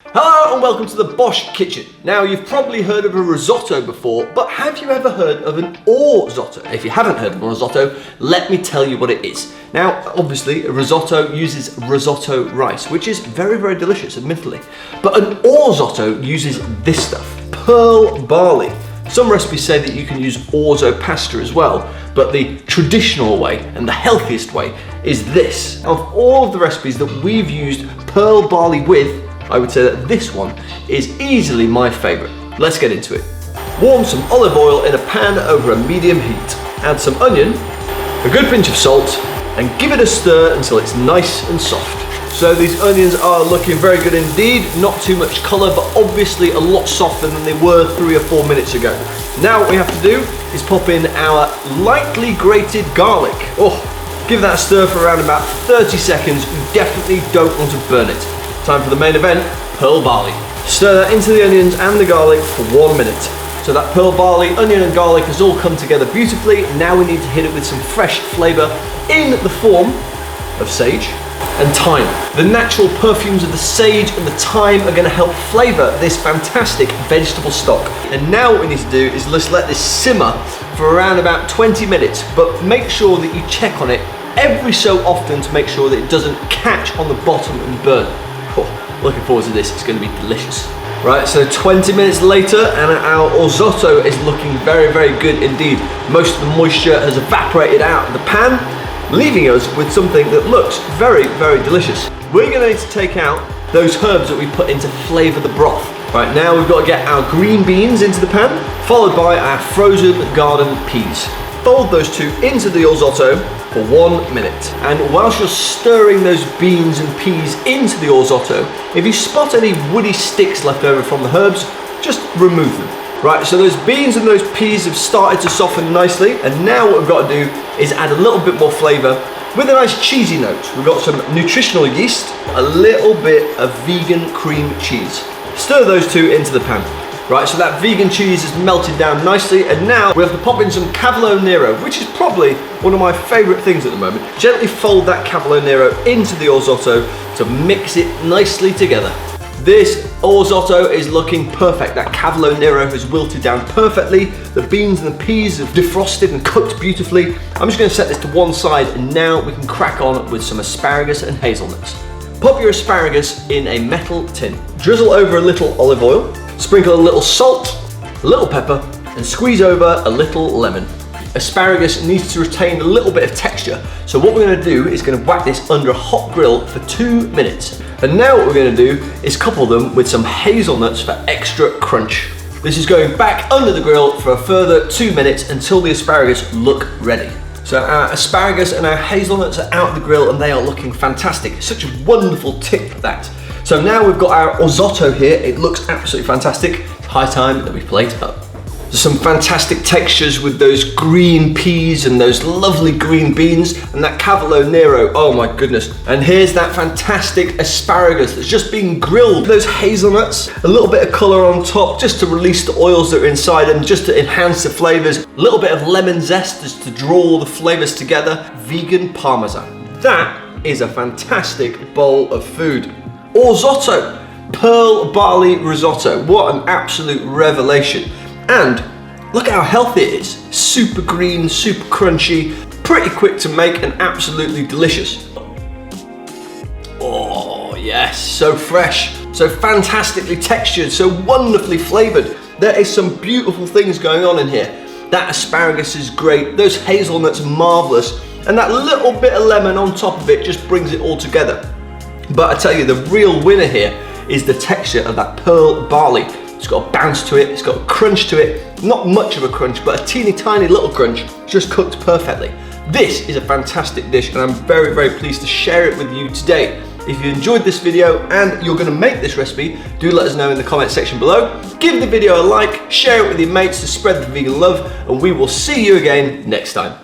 Hello and welcome to the Bosch Kitchen. Now you've probably heard of a risotto before, but have you ever heard of an ORZOTTO? If you haven't heard of an risotto, let me tell you what it is. Now obviously a risotto uses risotto rice, which is very, very delicious admittedly. But an ORZOTTO uses this stuff, pearl barley. Some recipes say that you can use orzo pasta as well, but the traditional way and the healthiest way is this. Of all of the recipes that we've used pearl barley with, I would say that this one is easily my favourite. Let's get into it. Warm some olive oil in a pan over a medium heat. Add some onion, a good pinch of salt, and give it a stir until it's nice and soft. So these onions are looking very good indeed, not too much colour, but obviously a lot softer than they were 3 or 4 minutes ago. Now what we have to do is pop in our lightly grated garlic. Give that a stir for around about 30 seconds. You definitely don't want to burn it. Time for the main event, pearl barley. Stir that into the onions and the garlic for 1 minute. So that pearl barley, onion and garlic has all come together beautifully. Now we need to hit it with some fresh flavour in the form of sage and thyme. The natural perfumes of the sage and the thyme are going to help flavour this fantastic vegetable stock. And now what we need to do is just let this simmer for around about 20 minutes, but make sure that you check on it every so often to make sure that it doesn't catch on the bottom and burn. Looking forward to this, it's going to be delicious. Right, so 20 minutes later and our ORZOTTO is looking very, very good indeed. Most of the moisture has evaporated out of the pan, leaving us with something that looks very, very delicious. We're going to need to take out those herbs that we put in to flavour the broth. Right, now we've got to get our green beans into the pan, followed by our frozen garden peas. Fold those two into the ORZOTTO for 1 minute. And whilst you're stirring those beans and peas into the ORZOTTO, if you spot any woody sticks left over from the herbs, just remove them. Right, so those beans and those peas have started to soften nicely, and now what we've got to do is add a little bit more flavour with a nice cheesy note. We've got some nutritional yeast, a little bit of vegan cream cheese. Stir those two into the pan. Right, so that vegan cheese is melted down nicely, and now we have to pop in some cavolo nero, which is probably one of my favourite things at the moment. Gently fold that cavolo nero into the ORZOTTO to mix it nicely together. This ORZOTTO is looking perfect. That cavolo nero has wilted down perfectly. The beans and the peas have defrosted and cooked beautifully. I'm just going to set this to one side, and now we can crack on with some asparagus and hazelnuts. Pop your asparagus in a metal tin. Drizzle over a little olive oil. Sprinkle a little salt, a little pepper, and squeeze over a little lemon. Asparagus needs to retain a little bit of texture, so what we're going to do is going to whack this under a hot grill for 2 minutes. And now what we're going to do is couple them with some hazelnuts for extra crunch. This is going back under the grill for a further 2 minutes until the asparagus look ready. So our asparagus and our hazelnuts are out of the grill and they are looking fantastic. Such a wonderful tip that. So now we've got our ORZOTTO here. It looks absolutely fantastic. It's high time that we plate it up. There's some fantastic textures with those green peas and those lovely green beans and that cavolo nero, oh my goodness. And here's that fantastic asparagus that's just been grilled. Those hazelnuts, a little bit of colour on top just to release the oils that are inside and just to enhance the flavours. A little bit of lemon zest just to draw all the flavours together. Vegan Parmesan. That is a fantastic bowl of food. ORZOTTO, pearl barley risotto. What an absolute revelation. And look how healthy it is. Super green, super crunchy, pretty quick to make and absolutely delicious. Oh yes, so fresh, so fantastically textured, so wonderfully flavoured. There is some beautiful things going on in here. That asparagus is great, those hazelnuts are marvellous, and that little bit of lemon on top of it just brings it all together. But I tell you, the real winner here is the texture of that pearl barley. It's got a bounce to it, it's got a crunch to it. Not much of a crunch, but a teeny tiny little crunch, just cooked perfectly. This is a fantastic dish and I'm very, very pleased to share it with you today. If you enjoyed this video and you're going to make this recipe, do let us know in the comment section below. Give the video a like, share it with your mates to spread the vegan love, and we will see you again next time.